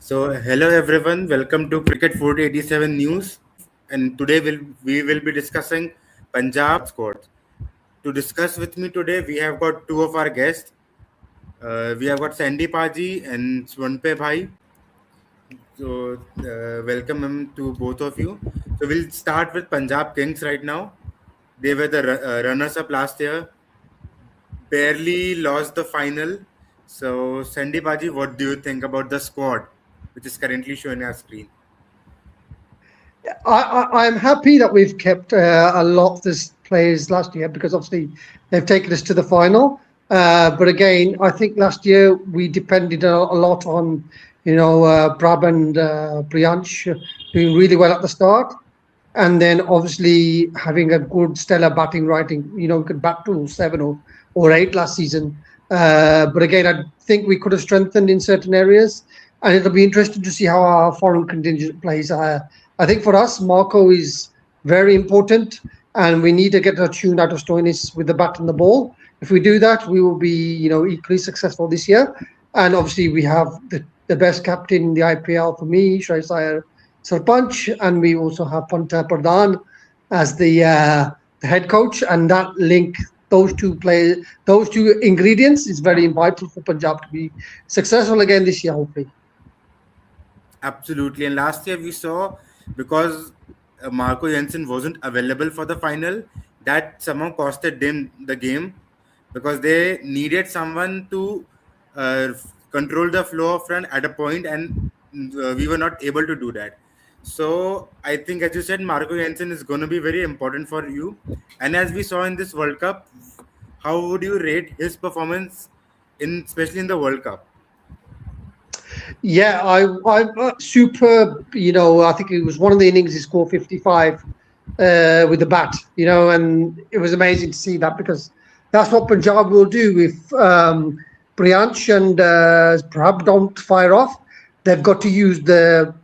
Hello everyone, welcome to Cricket 487 News. And today we will be discussing Punjab squad. To discuss with me today, we have got two of our guests. We have got Sandy Paji and Swanpe Bhai. Welcome to both of you. So, we'll start with Punjab Kings right now. They were the runners up last year, barely lost the final. So, Sandy Paji, what do you think about the squad, which is currently shown on our screen? I'm happy that we've kept a lot of these players last year because obviously they've taken us to the final. But again, I think last year we depended a lot on, Prab and Priyansh doing really well at the start. And then obviously having a good stellar batting writing, could bat to seven or eight last season. But again, I think we could have strengthened in certain areas. And it'll be interesting to see how our foreign contingent plays. I think for us, Marco is very important, and we need to get a tune out of Stoinis with the bat and the ball. If we do that, we will be, equally successful this year. And obviously, we have the best captain in the IPL for me, Shreyas Sarpanch, and we also have Panta Pradhan as the head coach, and that link. Those two ingredients is very vital for Punjab to be successful again this year, hopefully. Absolutely. And last year we saw because Marco Jensen wasn't available for the final, that somehow costed them the game because they needed someone to uh, control the flow of run at a point, and we were not able to do that. So I think, as you said, Marco Jensen is going to be very important for you. And as we saw in this World Cup, how would you rate his performance especially in the World Cup? Yeah, I'm superb. I think it was one of the innings he scored 55 with the bat. And it was amazing to see that because that's what Punjab will do if Priyansh and Prab don't fire off. They've got to use the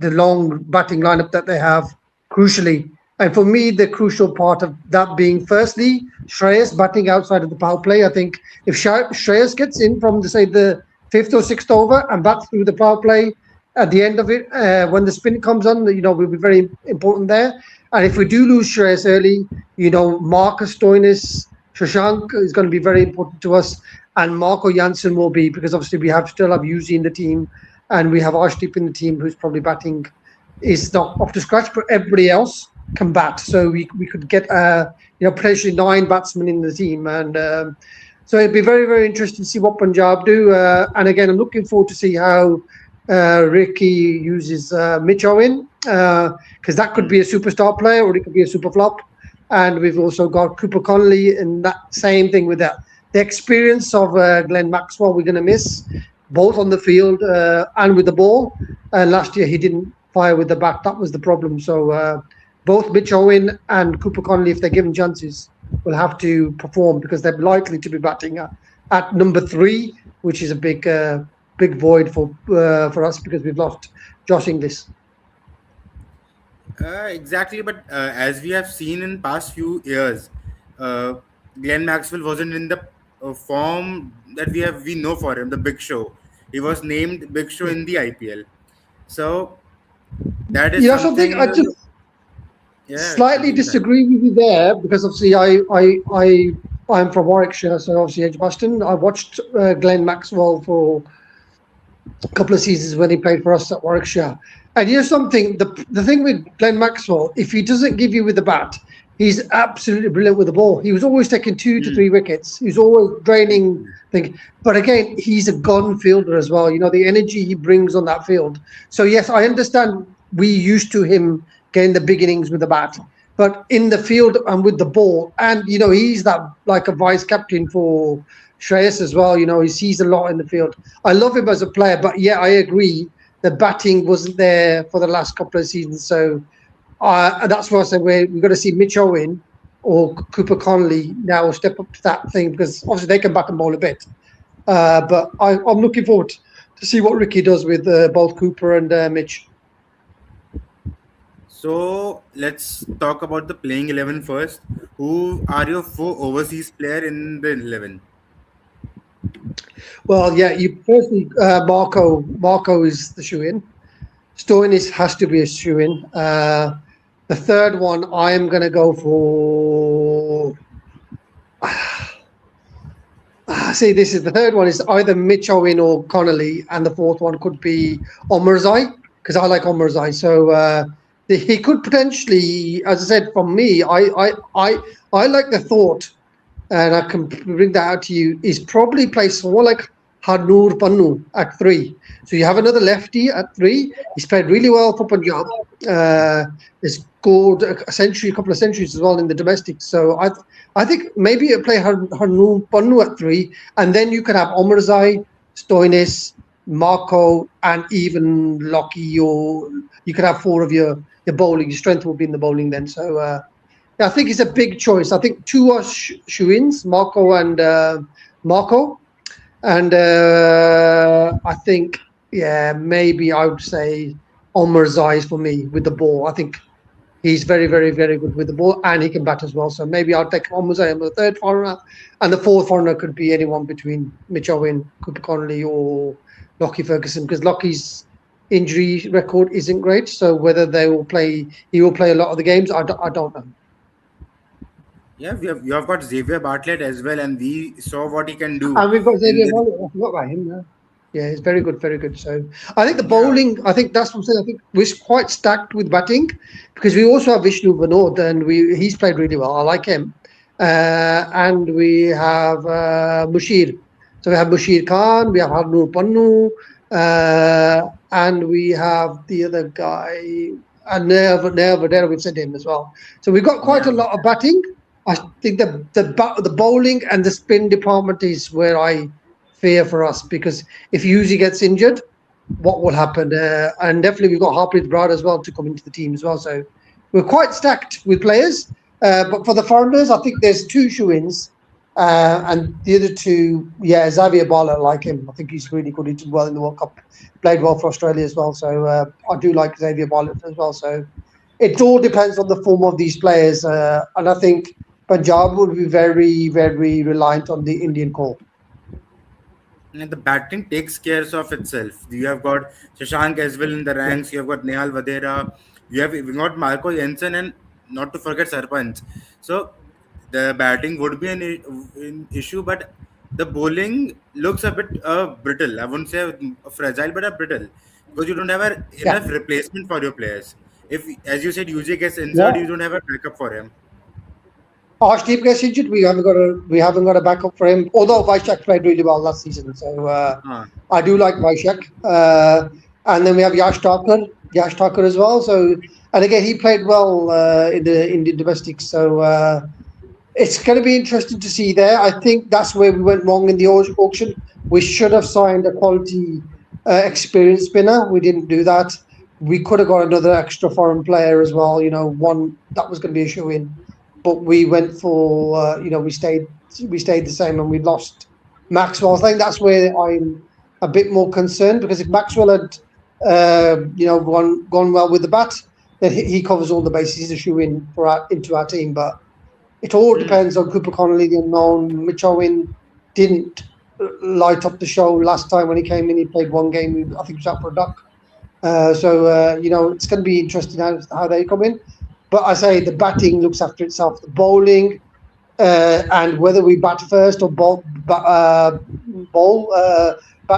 long batting lineup that they have crucially. And for me, the crucial part of that being firstly Shreyas batting outside of the power play. I think if Shreyas gets in from the fifth or sixth over and bats through the power play at the end of it, when the spin comes on, will be very important there. And if we do lose Shreyas early, Marcus Stoinis, Shashank is going to be very important to us, and Marco Janssen will be, because obviously we still have Yuzi in the team, and we have Arshdeep in the team, who's probably batting is not up to scratch, but everybody else can bat. So we could get potentially 9 batsmen in the team, and so it'd be very, very interesting to see what Punjab do. And again, I'm looking forward to see how Ricky uses Mitch Owen, because that could be a superstar player or it could be a super flop. And we've also got Cooper Connolly, and that same thing with that. The experience of Glenn Maxwell we're going to miss, both on the field and with the ball. Last year he didn't fire with the bat. That was the problem. So both Mitch Owen and Cooper Connolly, if they're given chances, will have to perform because they're likely to be batting at number 3, which is a big void for us because we've lost Josh Inglis. Exactly, but as we have seen in past few years, uh, Glenn Maxwell wasn't in the form that we know for him, the Big Show. He was named Big Show in the IPL, so that is Something I something. just Yeah, slightly continue that. disagree with you there because obviously I'm from Warwickshire, so obviously Edgbaston. I watched Glenn Maxwell for a couple of seasons when he played for us at Warwickshire. And something, the thing with Glenn Maxwell, if he doesn't give you with the bat, he's absolutely brilliant with the ball. He was always taking 2 to 3 wickets. He was always draining thing. But again, he's a gun fielder as well. The energy he brings on that field. So yes, I understand we used to him getting the big innings with the bat. But in the field and with the ball, and he's that like a vice captain for Shreyas as well. He sees a lot in the field. I love him as a player, but yeah, I agree. The batting wasn't there for the last couple of seasons, so that's why I said we've got to see Mitch Owen or Cooper Connolly now step up to that thing because obviously they can bat and bowl a bit. But I'm looking forward to see what Ricky does with both Cooper and Mitch. So let's talk about the playing 11 first. Who are your 4 overseas player in the 11? Well, yeah, you firstly, Marco is the shoe in. Stoinis has to be a shoe in. The third one, I am going to go for. See, this is the third one is either Mitch Owen or Connolly, and the fourth one could be Omerzai because I like Omerzai. So he could potentially, as I said, from me, I like the thought, and I can bring that out to you. Is probably play someone like Harnoor Pannu at 3. So you have another lefty at 3. He's played really well for Punjab. He's scored a century, a couple of centuries as well in the domestic. So I think maybe you play Harnoor Pannu at 3, and then you can have Omerzai, Stoinis, Marco, and even Lockie, or you could have 4 of your bowling. Your strength will be in the bowling then. So I think it's a big choice. I think 2 are shoe-ins, Marco and Marco. And I think, yeah, maybe I would say Omerzai for me with the ball. I think he's very, very, very good with the ball, and he can bat as well. So maybe I'll take Omerzai on the third foreigner, and the fourth foreigner could be anyone between Mitch Owen, Cooper Connolly, or Lockie Ferguson, because Lockie's injury record isn't great. So whether he will play a lot of the games, I don't know. Yeah, you have got Xavier Bartlett as well, and we saw what he can do And we've got in Xavier the Bartlett. I forgot about him. Yeah, he's very good, very good. So I think the yeah. bowling, I think that's what I'm saying. I think we're quite stacked with batting because we also have Vishnu Vinod, and he's played really well. I like him. And we have Mushir. So we have Mushir Khan, we have Harnoor Pannu, and we have the other guy, and Nerva, we've sent him as well. So we've got quite Yeah, a lot of batting. I think the bowling and the spin department is where I fear for us, because if Yuzi gets injured, what will happen? And definitely we've got Harpreet Brad as well to come into the team as well. So we're quite stacked with players. But for the foreigners, I think there's 2 shoe-ins. And the other 2, yeah, Xavier Bartlett, I like him. I think he's really good. He did well in the World Cup, played well for Australia as well. So I do like Xavier Bartlett as well. So it all depends on the form of these players. And I think Punjab would be very, very reliant on the Indian call. and the batting takes care of itself. You have got Shashank as well in the Yeah, ranks. You have got Nehal Vadera. We got Marco Jensen, and not to forget Sarpanch. So the batting would be an issue, but the bowling looks a bit brittle. I wouldn't say fragile, but a brittle, because you don't have yeah, enough replacement for your players. If, as you said, UJ gets injured, yeah. you don't have a backup for him. Arshdeep gets injured. We haven't got a backup for him. Although Vaishak played really well last season, so Uh, I do like Vaishak. And then we have Yash Thakur as well. So, and again, he played well in the Indian domestics. So it's going to be interesting to see there. I think that's where we went wrong in the auction. We should have signed a quality, experienced spinner. We didn't do that. We could have got another extra foreign player as well. One that was going to be a shoe in, but we went for we stayed the same, and we lost Maxwell. I think that's where I'm a bit more concerned, because if Maxwell had gone well with the bat, then he covers all the bases. He's a shoe in into our team, but it all depends on Cooper Connolly, the unknown. Mitch Owen didn't light up the show last time when he came in. He played 1 game. I think he was out for a duck. It's going to be interesting how they come in. But I say the batting looks after itself. The bowling, and whether we bat first or bat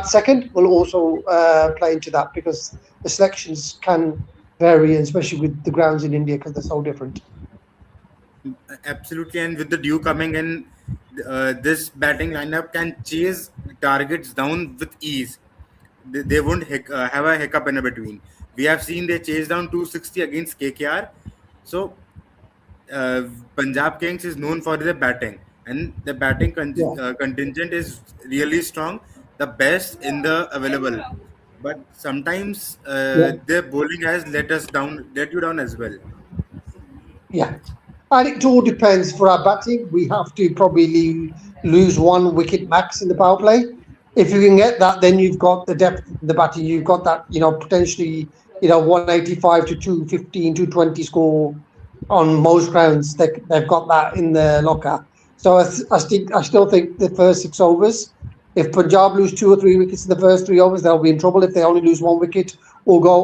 second will also play into that, because the selections can vary, especially with the grounds in India, because they're so different. Absolutely, and with the dew coming in, this batting lineup can chase targets down with ease. They won't have a hiccup in between. We have seen they chase down 260 against KKR. So uh, Punjab Kings is known for their batting, and the batting Yeah, contingent is really strong, the best in the available. But sometimes yeah, their bowling has let you down as well. yeah. And it all depends. For our batting, we have to probably lose 1 wicket max in the power play. If you can get that, then you've got the depth in the batting. You've got that, potentially, 185 to 215, 220 score on most grounds. They've got that in the locker. So I still think the first 6 overs If Punjab lose 2 or 3 wickets in the first 3 overs, they'll be in trouble. If they only lose 1 wicket or go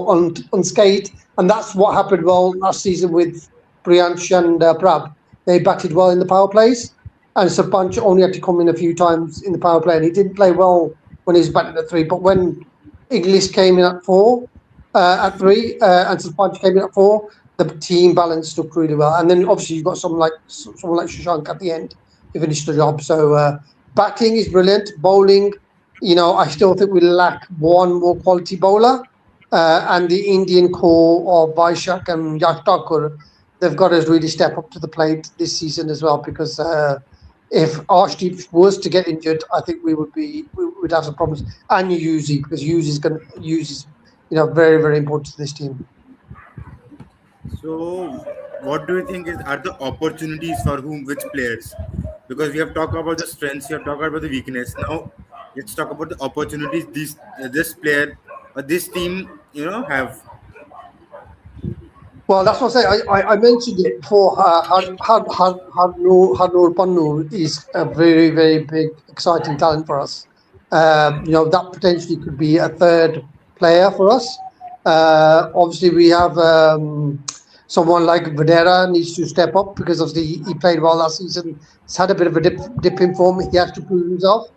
unscathed, and that's what happened well last season with Priyansh and Prab. They batted well in the power plays, and Sarpanch only had to come in a few times in the power play, and he didn't play well when he was batting at 3. But when English came in at 3, and Sarpanch came in at 4, the team balanced up really well. And then obviously you've got someone like Shashank at the end who finished the job. So batting is brilliant. Bowling, I still think we lack one more quality bowler. And the Indian core of Vaishak and Yash Thakur, they've got to really step up to the plate this season as well, because if Arshdeep was to get injured, I think we would have some problems. And Yuzi, because Yuzi is very, very important to this team. So, what do you think are the opportunities for which players? Because we have talked about the strengths, we have talked about the weakness. Now, let's talk about the opportunities this player or this team, have. Well, that's what I say. I mentioned it before. Harnoor Pannu is a very, very big, exciting talent for us. That potentially could be a third player for us. Obviously, we have someone like Vadera needs to step up, because obviously he played well last season. He's had a bit of a dip in form. He has to prove himself.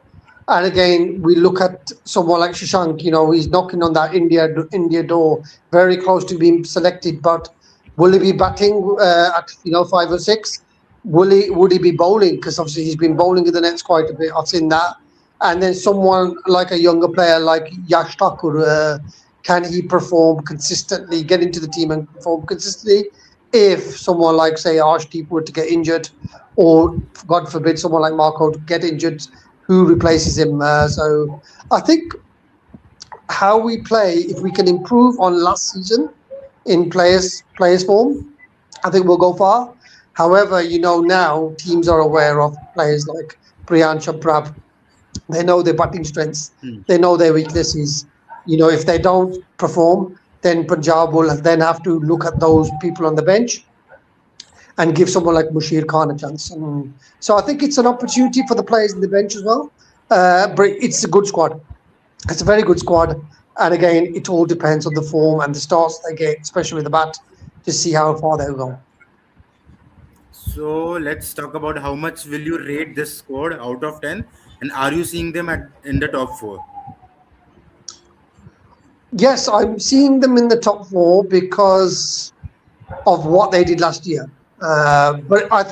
And again, we look at someone like Shashank. He's knocking on that India door, very close to being selected. But will he be batting at 5 or 6? Would he be bowling? Because obviously he's been bowling in the nets quite a bit. I've seen that. And then someone like a younger player like Yash Thakur, can he perform consistently, get into the team and perform consistently? If someone like, say, Arshdeep were to get injured, or God forbid, someone like Marco to get injured, who replaces him? So I think how we play, if we can improve on last season in players form, I think we'll go far. However, now teams are aware of players like Priyansh and Prab. They know their batting strengths. They know their weaknesses. If they don't perform, then Punjab will then have to look at those people on the bench and give someone like Mushir Khan a chance. And so I think it's an opportunity for the players in the bench as well. But it's a good squad. It's a very good squad. And again, it all depends on the form and the starts they get, especially with the bat, to see how far they'll go. So let's talk about how much will you rate this squad out of 10, and are you seeing them in the top 4? Yes, I'm seeing them in the top 4 because of what they did last year. But I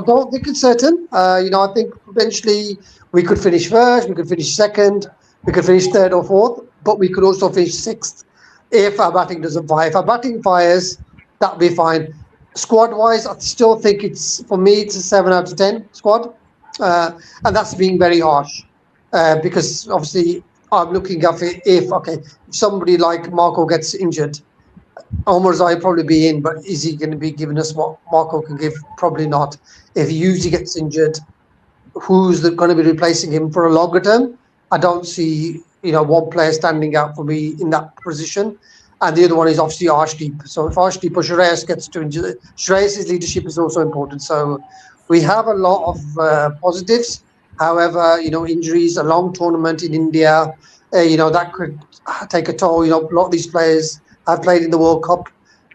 don't think it's certain. I think potentially we could finish first, we could finish second, we could finish third or fourth, but we could also finish sixth if our batting doesn't fire. If our batting fires, that'll be fine. Squad-wise, I still think it's a 7 out of 10 squad, and that's being very harsh because obviously I'm looking at if somebody like Marco gets injured, Omar Zai will probably be in, but is he going to be giving us what Marco can give? Probably not. If Yuzi gets injured, who's going to be replacing him for a longer term? I don't see one player standing out for me in that position. And the other one is obviously Arshdeep. So if Arshdeep or Shreyas gets to injury, Shreyas' leadership is also important. So we have a lot of positives. However, injuries, a long tournament in India, that could take a toll. A lot of these players have played in the World Cup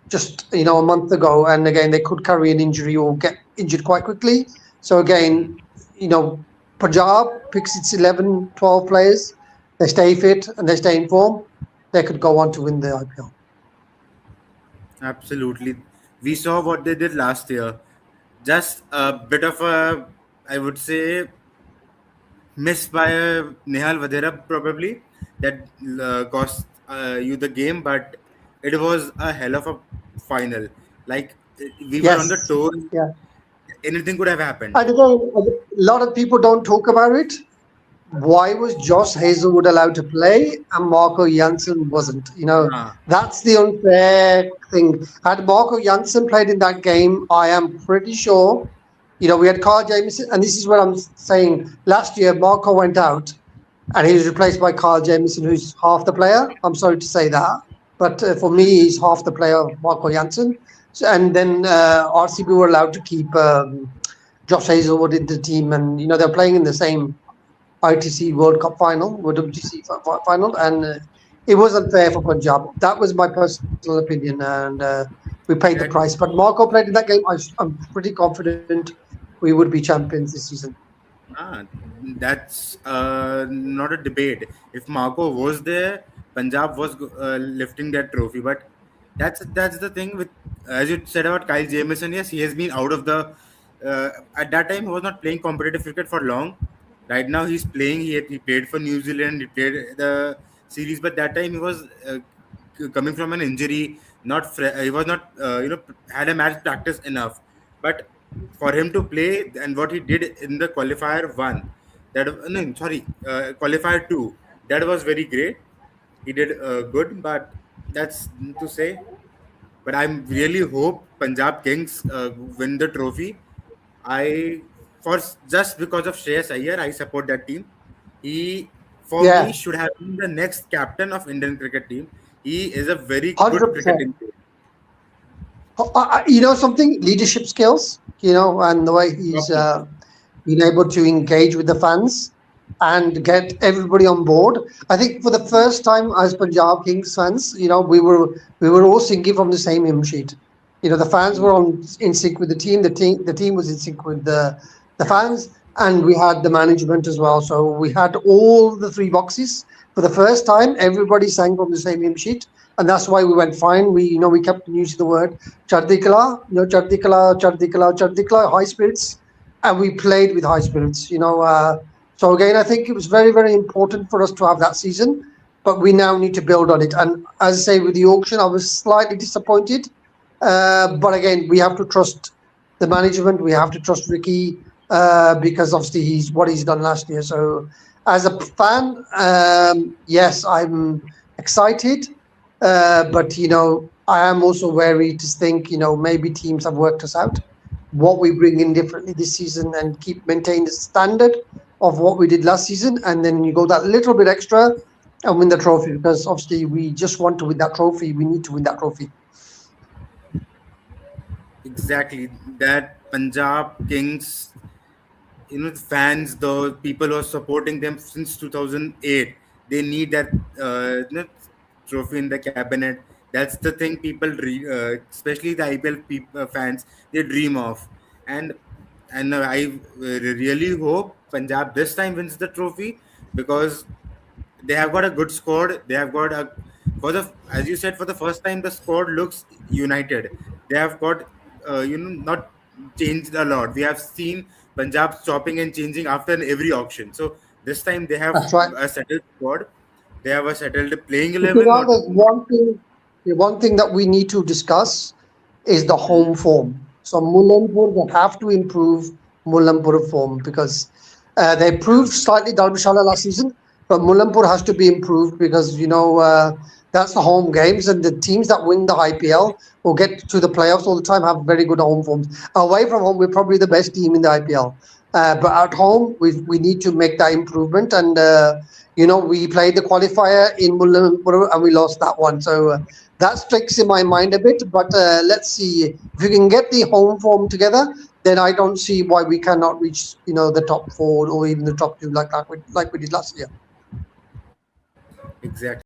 just, a month ago. And again, they could carry an injury or get injured quite quickly. So again, Punjab picks its 11, 12 players. They stay fit and they stay in form. They could go on to win the IPL. Absolutely. We saw what they did last year. Just a bit of a, I would say, miss by Nehal Vadera probably that cost you the game, but it was a hell of a final. Like we were on the Yes. tour, Yeah. anything could have happened. And again, a lot of people don't talk about it. Why was Josh Hazelwood allowed to play and Marco Janssen wasn't? Ah, That's the unfair thing. Had Marco Janssen played in that game, I am pretty sure, we had Carl Jamieson, and this is what I'm saying. Last year, Marco went out and he was replaced by Carl Jamieson, who's half the player. I'm sorry to say that. But for me, he's half the player of Marco Janssen. So, and then RCB were allowed to keep Josh Hazelwood in the team, and they're playing in the same ITC World Cup final or WTC final, and it was unfair for Punjab. That was my personal opinion, and we paid the price. That But Marco played in that game. I'm pretty confident we would be champions this season. Ah, that's not a debate. If Marco was there, Punjab was lifting that trophy. But that's the thing with, as you said about Kyle Jamieson. Yes, he has been out of the. At that time, he was not playing competitive cricket for long. Right now, he's playing. He played for New Zealand. He played the series, but that time he was coming from an injury. He was not had a match practice enough. But for him to play and what he did in the qualifier one, that no, sorry, qualifier two, that was very great. He did good, but that's to say. But I really hope Punjab Kings win the trophy. I just because of Shreyas Iyer, I support that team. He, for Yeah, me, should have been the next captain of Indian cricket team. He is a very good 100%. cricketing player. Something leadership skills. And the way he's Properly. been able to engage with the fans and get everybody on board. I think for the first time as Punjab Kings fans, we were all singing from the same hymn sheet. The fans were in sync with the team. The team was in sync with the fans, and we had the management as well. So we had all the three boxes for the first time. Everybody sang from the same hymn sheet, and that's why we went fine. We kept using the word chardikala, chardikala, chardikala, chardikala, high spirits, and we played with high spirits. So again, I think it was very, very important for us to have that season, but we now need to build on it. And as I say, with the auction, I was slightly disappointed, but again, we have to trust the management. We have to trust Ricky because obviously he's done last year. So as a fan, yes, I'm excited, but I am also wary to think maybe teams have worked us out what we bring in differently this season and keep maintain the standard of what we did last season, and then you go that little bit extra and win the trophy, because obviously we just want to win that trophy. We need to win that trophy. Exactly. That Punjab Kings, the fans, the people who are supporting them since 2008, they need that trophy in the cabinet. That's the thing people especially the IPL fans, they dream of. And and I really hope Punjab this time wins the trophy, because they have got a good squad. They have got a, for the, as you said, for the first time the squad looks united. They have got not changed a lot. We have seen Punjab chopping and changing after every auction. So this time they have That's right. a settled squad. They have a settled playing But you 11. know, Not there's one thing that we need to discuss is the home form. So Mulanpur, they have to improve Mulanpur form, because they improved slightly Dharamshala last season, but Mulanpur has to be improved because that's the home games, and the teams that win the IPL or get to the playoffs all the time have very good home forms. Away from home, we're probably the best team in the IPL, but at home we need to make that improvement. And we played the qualifier in Mulanpur and we lost that one, so. That sticks in my mind a bit, but let's see if we can get the home form together. Then I don't see why we cannot reach, the top four or even the top two like we did last year. exactly.